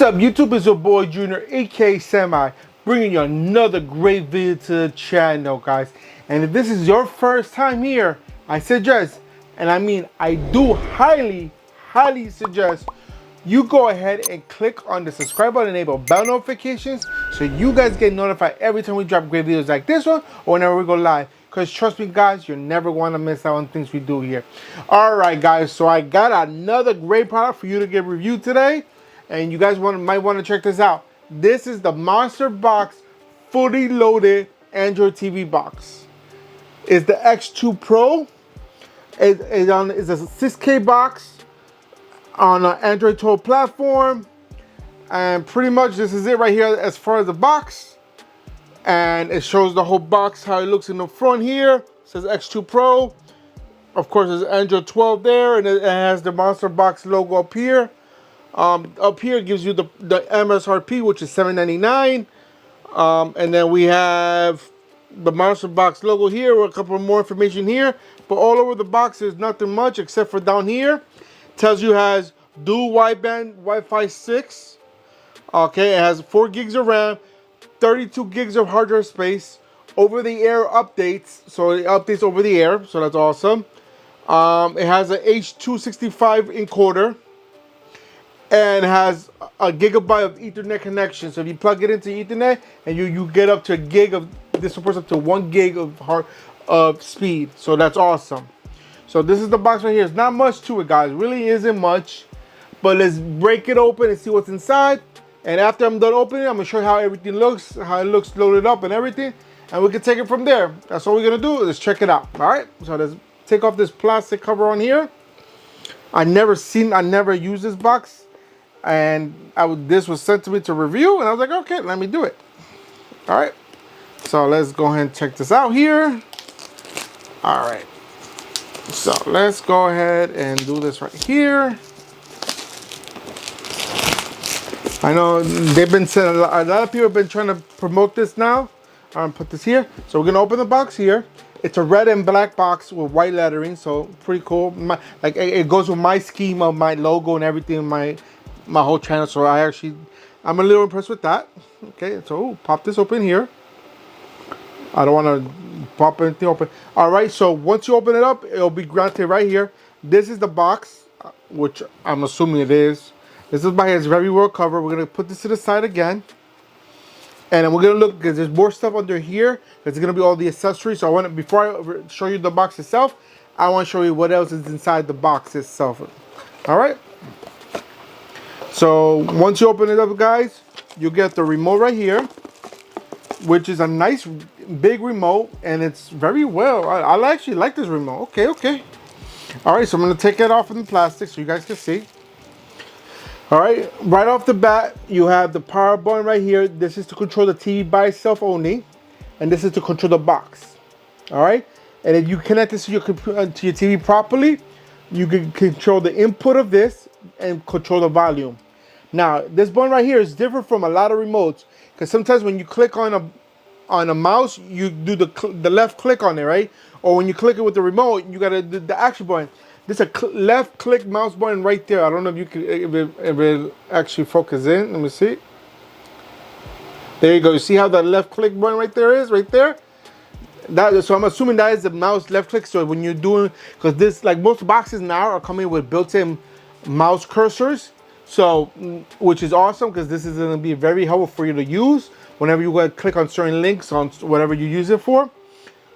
up, YouTube? Is your boy Junior, aka Semi, bringing you another great video to the channel, guys. And if this is your first time here, I suggest, and I mean I do highly suggest, you go ahead and click on the subscribe button and enable bell notifications so you guys get notified every time we drop great videos like this one or whenever we go live. Because trust me, guys, you're never going to miss out on things we do here. All right, guys, so I got another great product for you to get reviewed today. And you guys might want to check this out. This is the Monsterbox fully loaded Android TV box. It's the X2 Pro. It's a 6K box on an Android 12 platform. And pretty much this is it right here as far as the box. And it shows the whole box, how it looks in the front here. It says X2 Pro. Of course, there's Android 12 there, and it has the Monsterbox logo up here. Up here it gives you the MSRP, which is $7.99. And then we have the Monsterbox logo here with a couple more information here. But all over the box there's nothing much except for down here. Tells you it has dual wideband Wi-Fi 6. Okay, it has 4 gigs of RAM, 32 gigs of hard drive space, over-the-air updates. So it updates over the air, so that's awesome. It has an H.265 encoder. And has a gigabyte of Ethernet connection. So if you plug it into Ethernet and you get up to a gig of, this supports up to 1 gig of speed. So that's awesome. So this is the box right here. There's not much to it, guys. Really isn't much. But let's break it open and see what's inside. And after I'm done opening, I'm gonna show you how everything looks, how it looks loaded up and everything. And we can take it from there. That's all we're gonna do. Let's check it out. All right. So let's take off this plastic cover on here. I never used this box. And this was sent to me to review, and I was like, okay, let me do it. All right, so let's go ahead and check this out here. All right, so let's go ahead and do this right here. I know they've been saying, a lot of people have been trying to promote this now. Put this here. So we're gonna open the box here. It's a red and black box with white lettering, so pretty cool. Like it goes with my scheme of my logo and everything, my whole channel. So I'm a little impressed with that. Okay, so pop this open here. I don't want to pop anything open. All right, so once you open it up, it'll be granted right here. This is the box, which I'm assuming it is. This is by its very well covered. We're gonna put this to the side again, and then we're gonna look because there's more stuff under here. It's gonna be all the accessories. So before I show you the box itself, I want to show you what else is inside the box itself. All right. So once you open it up, guys, you get the remote right here, which is a nice big remote, and it's very well. I actually like this remote. Okay. All right, so I'm gonna take it off from the plastic so you guys can see. All right, right off the bat, you have the power button right here. This is to control the TV by itself only, and this is to control the box. All right, and if you connect this to your TV properly, you can control the input of this and control the volume. Now, this button right here is different from a lot of remotes because sometimes when you click on a mouse, you do the left click on it, right? Or when you click it with the remote, you gotta do the action button. This is a left click mouse button right there. I don't know if you can, if it actually focus in. Let me see. There you go. You see how that left click button right there is, right there? So I'm assuming that is the mouse left click. So when you're doing, because this, like most boxes now are coming with built-in mouse cursors. So, which is awesome because this is going to be very helpful for you to use whenever you go to click on certain links on whatever you use it for.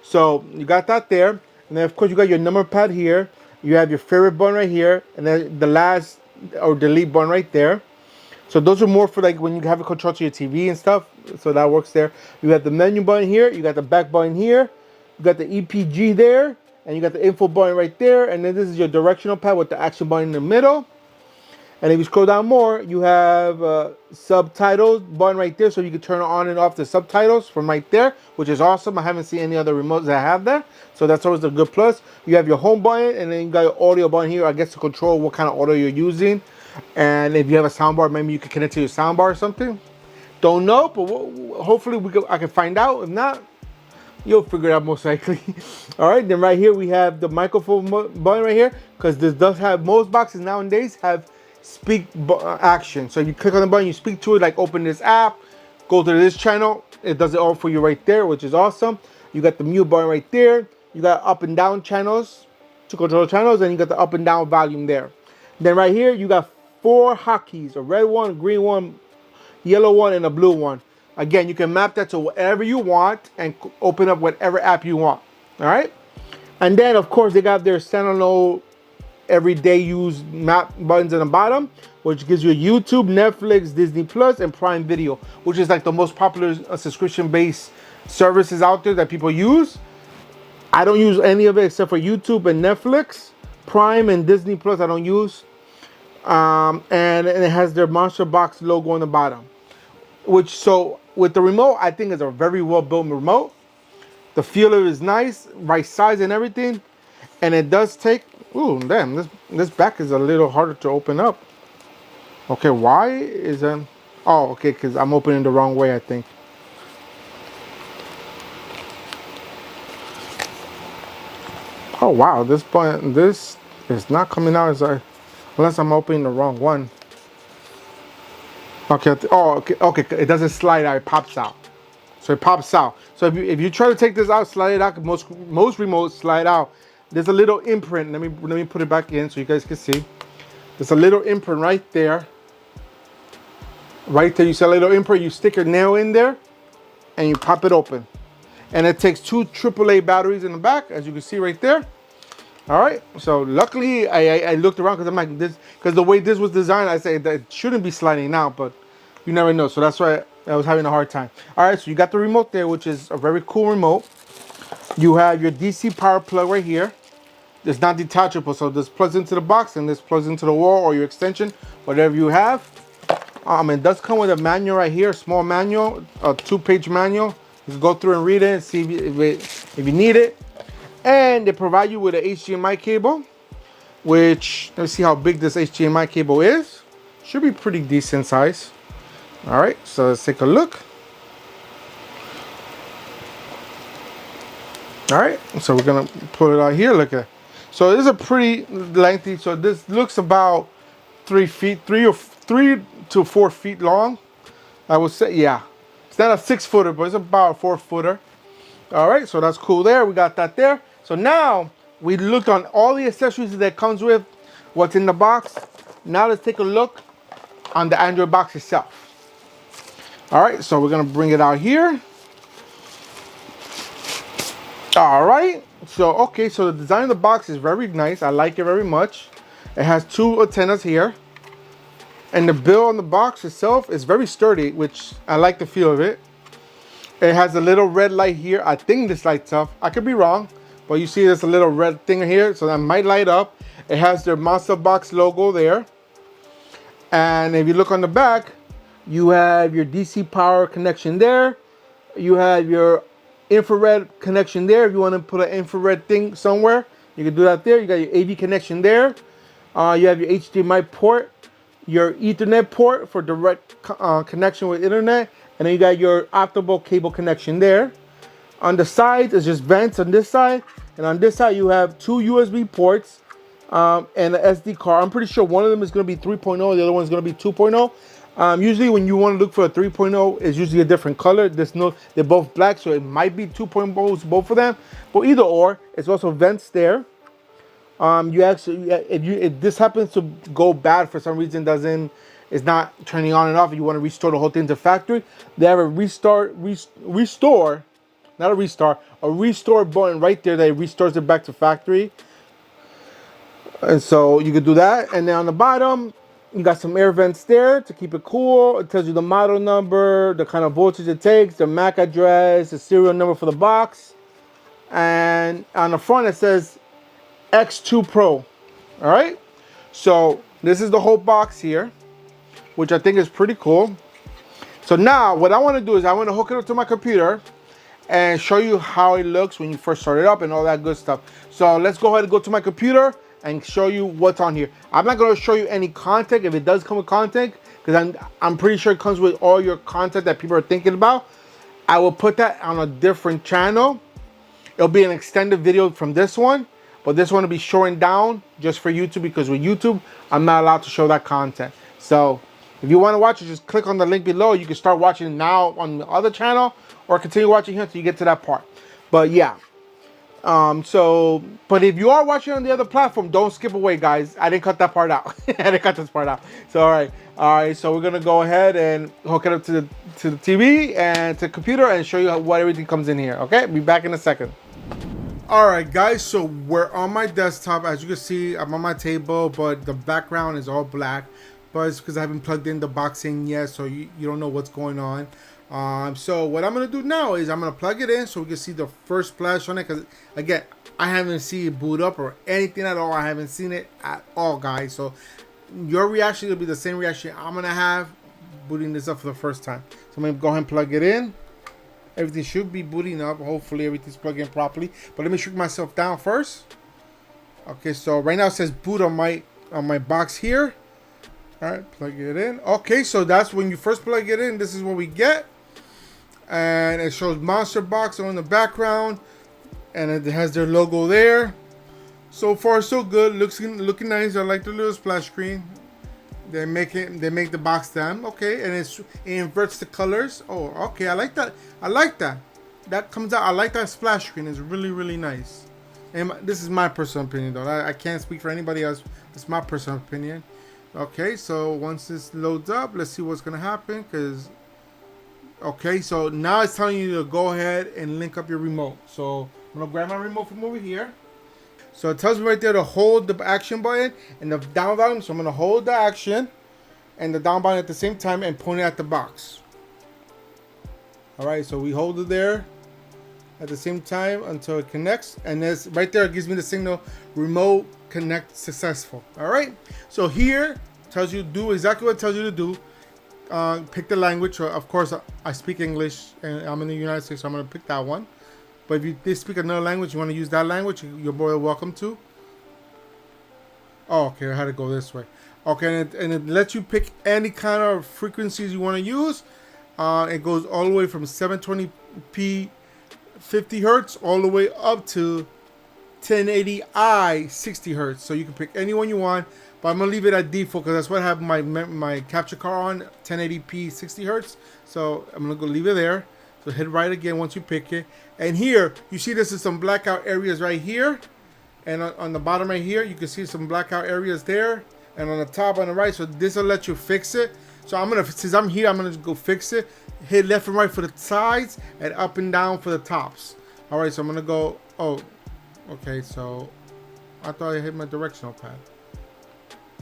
So you got that there, and then of course you got your number pad here. You have your favorite button right here, and then the last or delete button right there. So those are more for like when you have a control to your TV and stuff. So that works there. You have the menu button here. You got the back button here. You got the EPG there, and you got the info button right there. And then this is your directional pad with the action button in the middle. And if you scroll down more, you have subtitles button right there, so you can turn on and off the subtitles from right there, which is awesome. I haven't seen any other remotes that have that, so that's always a good plus. You have your home button, and then you got your audio button here, I guess, to control what kind of audio you're using. And if you have a soundbar, maybe you can connect to your soundbar or something. Don't know, but hopefully I can find out. If not, you'll figure it out most likely. All right, then right here we have the microphone button right here, because this does have, most boxes nowadays have action. So you click on the button, you speak to it, like open this app, go to this channel. It does it all for you right there, which is awesome. You got the mute button right there. You got up and down channels to control channels, and you got the up and down volume there. Then right here, you got 4 hotkeys: a red one, green one, yellow one, and a blue one. Again, you can map that to whatever you want and open up whatever app you want. All right. And then, of course, they got their standalone everyday use map buttons on the bottom, which gives you YouTube, Netflix, Disney Plus, and Prime Video, which is like the most popular subscription-based services out there that people use. I don't use any of it except for YouTube and Netflix. Prime and Disney Plus I don't use. And it has their Monsterbox logo on the bottom. Which, so with the remote, I think it's a very well built remote. The feeler is nice, right size and everything. And it does take, ooh, damn, this back is a little harder to open up. Okay, why is that? Oh, okay, because I'm opening the wrong way, I think. Oh wow, this is not coming out unless I'm opening the wrong one. Okay, okay, it doesn't slide out, it pops out. So it pops out. So if you try to take this out, slide it out, most remotes slide out. There's a little imprint. Let me put it back in so you guys can see. There's a little imprint right there. Right there, you see a little imprint, you stick your nail in there and you pop it open. And it takes 2 AAA batteries in the back, as you can see right there. All right, so luckily I looked around because I'm like this, because the way this was designed, I said that it shouldn't be sliding out, but you never know. So that's why I was having a hard time. All right, so you got the remote there, which is a very cool remote. You have your DC power plug right here. It's not detachable, so this plugs into the box and this plugs into the wall or your extension, whatever you have. It does come with a manual right here, a small manual, a 2-page manual. Just go through and read it and see if you need it. And they provide you with an HDMI cable, which, let's see how big this HDMI cable is. Should be pretty decent size. All right, so let's take a look. All right, so we're gonna put it out here. Look at it. So this is a pretty lengthy. So this looks about 3 to 4 feet long. I would say, yeah. It's not a 6-footer, but it's about a 4-footer. All right, so that's cool there. We got that there. So now we looked on all the accessories that comes with, what's in the box. Now let's take a look on the Android box itself. All right, so we're gonna bring it out here. All right, so okay, so the design of the box is very nice. I like it very much. It has 2 antennas here. And the build on the box itself is very sturdy, which I like the feel of it. It has a little red light here. I think this lights up. I could be wrong, but you see there's a little red thing here, so that might light up. It has their Monsterbox logo there. And if you look on the back, you have your DC power connection there. You have your infrared connection there. If you want to put an infrared thing somewhere, you can do that there. You got your AV connection there. You have your HDMI port, your Ethernet port for direct connection with internet, and then you got your optical cable connection there. On the sides is just vents on this side, and on this side you have 2 USB ports and an SD card. I'm pretty sure one of them is going to be 3.0, the other one is going to be 2.0. Usually when you want to look for a 3.0, it's usually a different color. They're both black, so it might be 2.0s, both of them. But either or, it's also vents there. You actually, if this happens to go bad for some reason, it's not turning on and off, you want to restore the whole thing to factory, they have a restore button right there that restores it back to factory. And so you could do that. And then on the bottom, you got some air vents there to keep it cool. It tells you the model number, the kind of voltage it takes, the MAC address, the serial number for the box. And on the front it says X2Pro. All right, so this is the whole box here, which I think is pretty cool. So now what I want to do is I want to hook it up to my computer and show you how it looks when you first start it up and all that good stuff. So let's go ahead and go to my computer and show you what's on here. I'm not going to show you any content if it does come with content, because I'm pretty sure it comes with all your content that people are thinking about. I will put that on a different channel. It'll be an extended video from this one. but this one will be shortened down just for YouTube, because with YouTube, I'm not allowed to show that content. So if you want to watch it, just click on the link below. You can start watching now on the other channel, or continue watching here until you get to that part. But yeah. But if you are watching on the other platform, don't skip away, guys. I didn't cut that part out. I didn't cut this part out. So all right. So we're gonna go ahead and hook it up to the TV and to the computer and show you what everything comes in here. Okay, be back in a second. All right, guys. So we're on my desktop. As you can see, I'm on my table, but the background is all black. But it's because I haven't plugged in the box in yet, so you don't know what's going on. So what I'm gonna do now is I'm gonna plug it in so we can see the first flash on it, because again, I haven't seen it boot up or anything at all. I haven't seen it at all, guys. So your reaction will be the same reaction I'm gonna have booting this up for the first time. So I'm gonna go ahead and plug it in. Everything should be booting up. Hopefully everything's plugged in properly. But let me shrink myself down first. Okay, so right now it says boot on my box here. All right, plug it in. Okay, so that's when you first plug it in. This is what we get. And it shows Monsterbox on the background, and it has their logo there. So far so good. Looking nice. I like the little splash screen. They make the box down. Okay, and it inverts the colors. Oh, okay, I like that. That comes out. I like that splash screen. It's really nice. And this is my personal opinion, though. I can't speak for anybody else. It's my personal opinion. Okay, so once this loads up, let's see what's gonna happen. Okay, so now it's telling you to go ahead and link up your remote. So I'm gonna grab my remote from over here. So it tells me right there to hold the action button and the down button. So I'm gonna hold the action and the down button at the same time and point it at the box. All right, so we hold it there at the same time until it connects, and this right there gives me the signal remote connect successful. All right, so here tells you do exactly what it tells you to do. Pick the language. So of course I speak English and I'm in the United States, so I'm gonna pick that one. But if you speak another language, you want to use that language, you're more than welcome to. Oh, okay, I had to go this way. Okay, and it lets you pick any kind of frequencies you want to use. It goes all the way from 720p 50 hertz all the way up to 1080i 60 hertz. So you can pick any one you want. But I'm gonna leave it at default because that's what I have my capture card on, 1080p 60 hertz. So I'm gonna go leave it there. So hit right again once you pick it. And here you see this is some blackout areas right here, and on the bottom right here you can see some blackout areas there, and on the top on the right. So this will let you fix it. So since I'm here, I'm gonna go fix it. Hit left and right for the sides and up and down for the tops. All right, so I'm gonna go. Oh, okay. So I thought I hit my directional pad.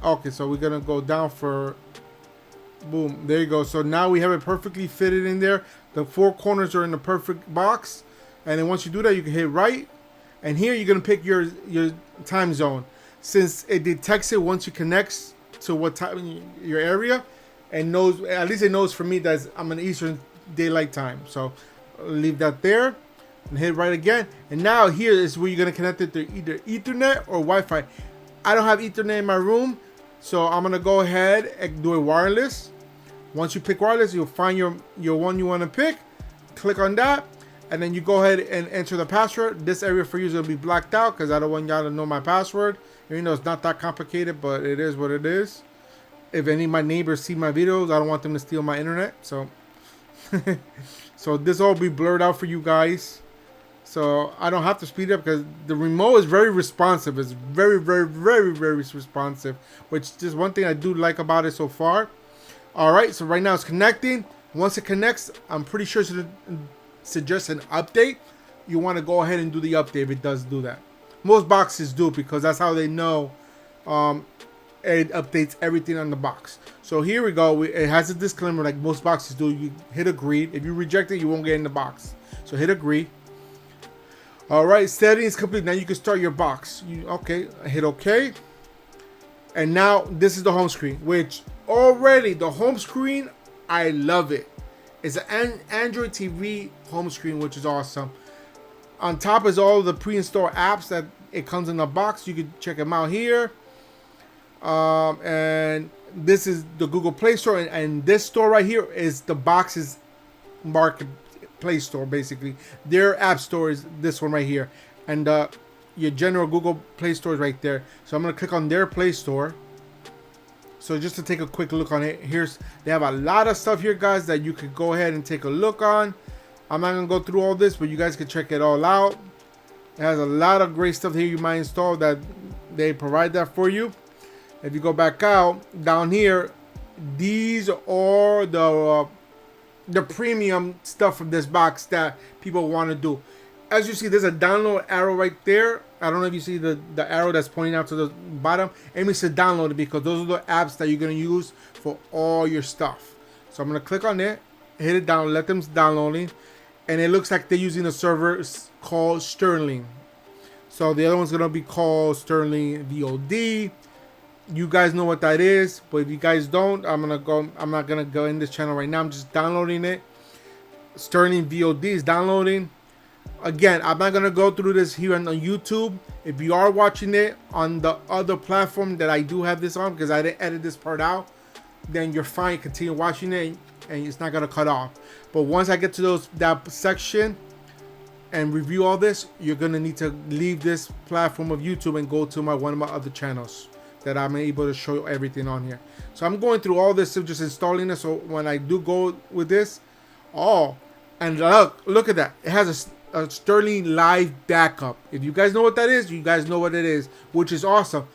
Okay, so we're gonna go down for, boom, there you go. So now we have it perfectly fitted in there. The four corners are in the perfect box, and then once you do that, you can hit right, and here you're gonna pick your time zone, since it detects it once you connects to what time your area, and knows, at least it knows for me that I'm in Eastern Daylight Time. So I'll leave that there and hit right again, and now here is where you're gonna connect it to either Ethernet or Wi-Fi. I don't have Ethernet in my room, so I'm gonna go ahead and do it wireless. Once you pick wireless, you'll find your one you want to pick. Click on that, and then you go ahead and enter the password. This area for you is gonna be blacked out because I don't want y'all to know my password. You know, it's not that complicated, but it is what it is. If any of my neighbors see my videos, I don't want them to steal my internet. So, so this all be blurred out for you guys. So I don't have to speed up because the remote is very responsive. It's very responsive, which is just one thing I do like about it so far. All right, so right now it's connecting. Once it connects, I'm pretty sure it should suggest an update. You want to go ahead and do the update if it does do that. Most boxes do, because that's how they know it updates everything on the box. So here we go. It has a disclaimer like most boxes do. You hit agree. If you reject it, you won't get in the box. So hit agree. All right, settings complete. Now you can start your box. Okay, hit OK. And now this is the home screen, which already the home screen, I love it. It's an Android TV home screen, which is awesome. On top is all the pre-installed apps that it comes in the box. You can check them out here. And this is the Google Play Store, and this store right here is the box's market Play Store. Basically their app store is this one right here, and your general Google Play Store is right there. So I'm gonna click on their Play Store. So just to take a quick look on it, they have a lot of stuff here, guys, that you could go ahead and take a look on. I'm not gonna go through all this, but you guys can check it all out. It has a lot of great stuff here you might install that they provide that for you. If you go back out down here, these are the premium stuff from this box that people want to do. As you see, there's a download arrow right there. I don't know if you see the arrow that's pointing out to the bottom. It means to download it because those are the apps that you're going to use for all your stuff. So I'm going to click on it, hit it down, let them downloading. And it looks like they're using a server called Sterling. So the other one's going to be called Sterling VOD. You guys know what that is, but if you guys don't, I'm not gonna go in this channel right now. I'm just downloading it. Sterling VOD is downloading. Again, I'm not gonna go through this here on YouTube. If you are watching it on the other platform that I do have this on, because I didn't edit this part out, then you're fine. Continue watching it, and it's not gonna cut off. But once I get to that section and review all this, you're gonna need to leave this platform of YouTube and go to one of my other channels that I'm able to show you everything on here. So I'm going through all this, just installing it. So when I do go with this, and look at that. It has a Sterling Live backup. If you guys know what that is, you guys know what it is, which is awesome.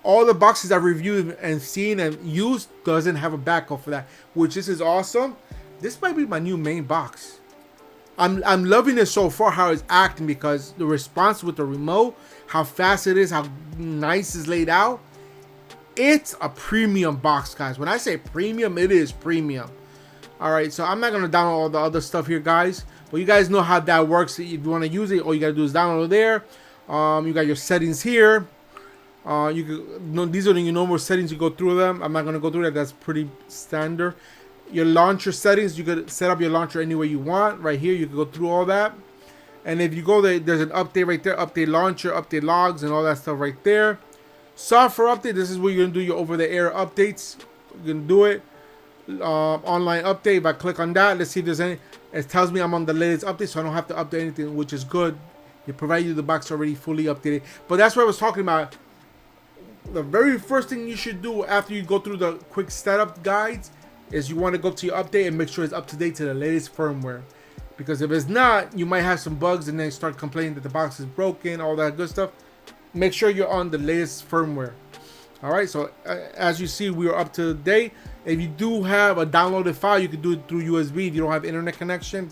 All the boxes I've reviewed and seen and used doesn't have a backup for that, which this is awesome. This might be my new main box. I'm loving it so far, how it's acting, because the response with the remote, how fast it is, how nice it's laid out. It's a premium box, guys. When I say premium, it is premium. All right, so I'm not gonna download all the other stuff here, guys, but you guys know how that works. If you want to use it, all you gotta do is download it there. You got your settings here. These are your normal settings. You go through them. I'm not gonna go through that. That's pretty standard. Your launcher settings, you could set up your launcher any way you want. Right here, you can go through all that. And if you go there, there's an update right there, update launcher, update logs, and all that stuff right there. Software update, this is where you're gonna do your over-the-air updates. You're gonna do it. Online update, if I click on that, let's see if there's any. It tells me I'm on the latest update, so I don't have to update anything, which is good. They provide you the box already fully updated. But that's what I was talking about. The very first thing you should do after you go through the quick setup guides is you want to go to your update and make sure it's up to date to the latest firmware. Because if it's not, you might have some bugs and then start complaining that the box is broken, all that good stuff. Make sure you're on the latest firmware. All right, so as you see, we are up to date. If you do have a downloaded file, you can do it through USB if you don't have internet connection.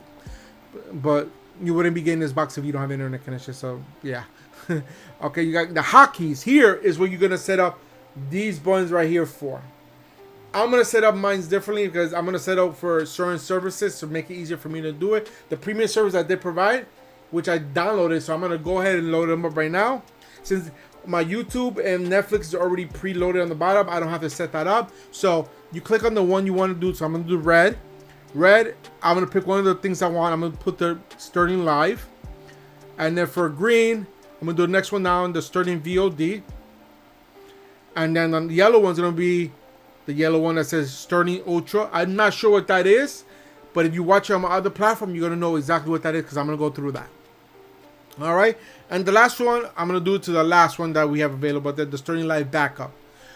But you wouldn't be getting this box if you don't have internet connection. So yeah. Okay, you got the hotkeys. Here is where you're gonna set up these buttons right here for. I'm gonna set up mine differently because I'm gonna set up for certain services to make it easier for me to do it. The premium service that they provide, which I downloaded, so I'm gonna go ahead and load them up right now. Since my YouTube and Netflix is already preloaded on the bottom, I don't have to set that up. So you click on the one you want to do. So I'm gonna do red. I'm gonna pick one of the things I want. I'm gonna put the Sterling Live, and then for green, I'm gonna do the next one down, the Sterling VOD, and then on the yellow one's gonna be the yellow one that says Sterling Ultra. I'm not sure what that is, but if you watch it on my other platform, you're gonna know exactly what that is because I'm gonna go through that. All right, and the last one, I'm gonna do it to the last one that we have available, the Sterling Live Backup.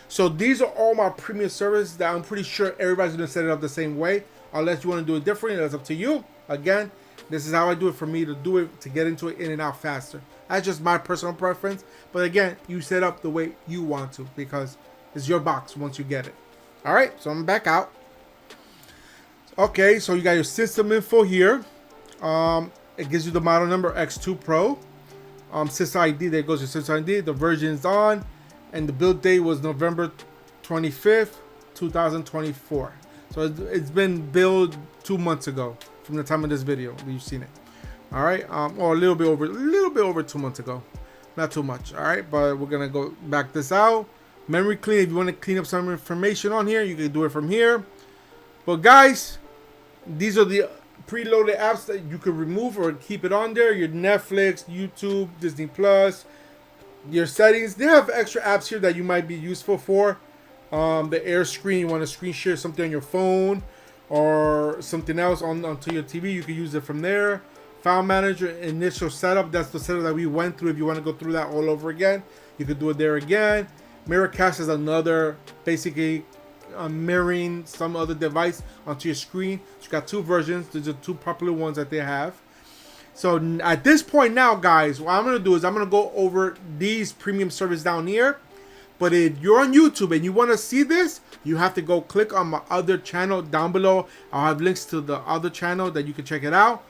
So these are all my premium services that I'm pretty sure everybody's gonna set it up the same way, unless you want to do it differently. That's up to you. Again, this is how I do it for me to do it, to get into it in and out faster. That's just my personal preference. But again, you set up the way you want to because it's your box once you get it. All right, so I'm back out. Okay, so you got your system info here. It gives you the model number X2Pro. Sys ID, there goes your Sys ID. The version is on, and the build date was November 25th, 2024. So it's been built 2 months ago from the time of this video. You've seen it. All right, or a little bit over 2 months ago. Not too much. All right, but we're gonna go back this out. Memory clean. If you want to clean up some information on here, you can do it from here. But guys, these are the preloaded apps that you can remove or keep it on there. Your Netflix, YouTube, Disney Plus, your settings. They have extra apps here that you might be useful for. The air screen, you want to screen share something on your phone or something else onto your TV, you can use it from there. File manager initial setup, that's the setup that we went through. If you want to go through that all over again, you could do it there again. Mirror cache is another, basically mirroring some other device onto your screen. So you got two versions. These are two popular ones that they have. So at this point now, guys, what I'm going to do is I'm going to go over these premium service down here. But if you're on YouTube and you want to see this, you have to go click on my other channel down below. I'll have links to the other channel that you can check it out.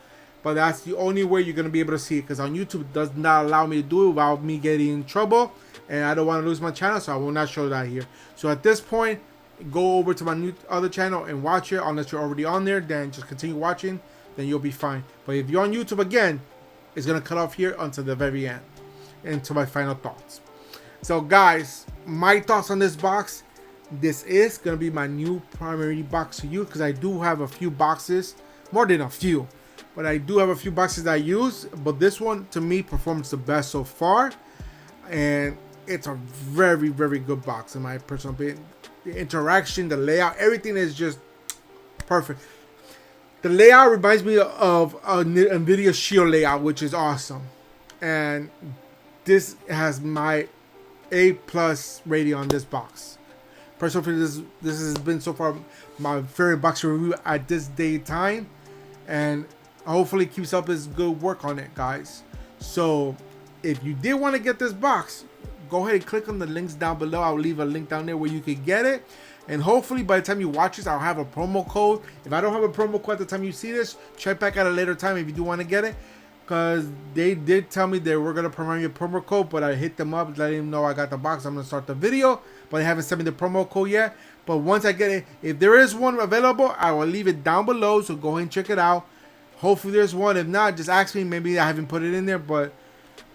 But that's the only way you're going to be able to see it, because on YouTube it does not allow me to do it without me getting in trouble. And I don't want to lose my channel, so I will not show that here. So at this point, go over to my other channel and watch it. Unless you're already on there, then just continue watching. Then you'll be fine. But if you're on YouTube again, it's going to cut off here until the very end. And to my final thoughts. So guys, my thoughts on this box. This is going to be my new primary box to use, because I do have a few boxes. More than a few. But I do have a few boxes that I use. But this one, to me, performs the best so far. And it's a very, very good box in my personal opinion. The interaction, the layout, everything is just perfect. The layout reminds me of a NVIDIA Shield layout, which is awesome. And this has my A+ rating on this box. Personally, this has been so far my favorite box review at this day time. And hopefully keeps up his good work on it, guys. So if you did want to get this box, go ahead and click on the links down below. I'll leave a link down there where you can get it. And hopefully by the time you watch this, I'll have a promo code. If I don't have a promo code at the time you see this, check back at a later time if you do want to get it. Because they did tell me they were going to promote your promo code, but I hit them up, letting them know I got the box. I'm going to start the video, but they haven't sent me the promo code yet. But once I get it, if there is one available, I will leave it down below. So go ahead and check it out. Hopefully there's one. If not, just ask me. Maybe I haven't put it in there, but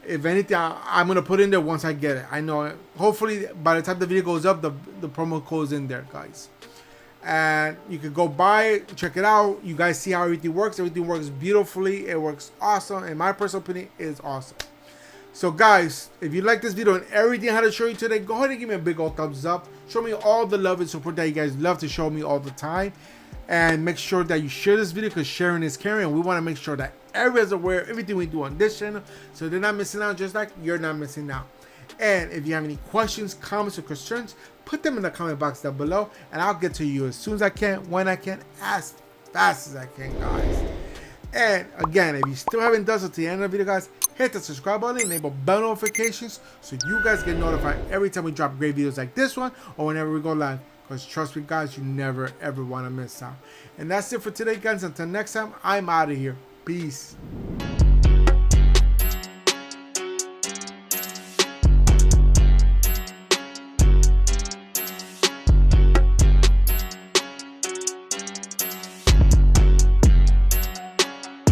if anything, I'm going to put it in there once I get it. I know it. Hopefully, by the time the video goes up, the promo code is in there, guys. And you can go buy it, check it out. You guys see how everything works. Everything works beautifully. It works awesome. In my personal opinion, is awesome. So, guys, if you like this video and everything I had to show you today, go ahead and give me a big old thumbs up. Show me all the love and support that you guys love to show me all the time. And make sure that you share this video, because sharing is caring. And we want to make sure that everyone's aware of everything we do on this channel, so they're not missing out, just like you're not missing out. And if you have any questions, comments, or concerns, put them in the comment box down below, and I'll get to you as soon as I can, when I can, as fast as I can, guys. And again, if you still haven't done so to the end of the video, guys, hit the subscribe button, enable bell notifications, so you guys get notified every time we drop great videos like this one, or whenever we go live. Because trust me, guys, you never ever want to miss out. And that's it for today, guys. Until next time, I'm out of here. Peace.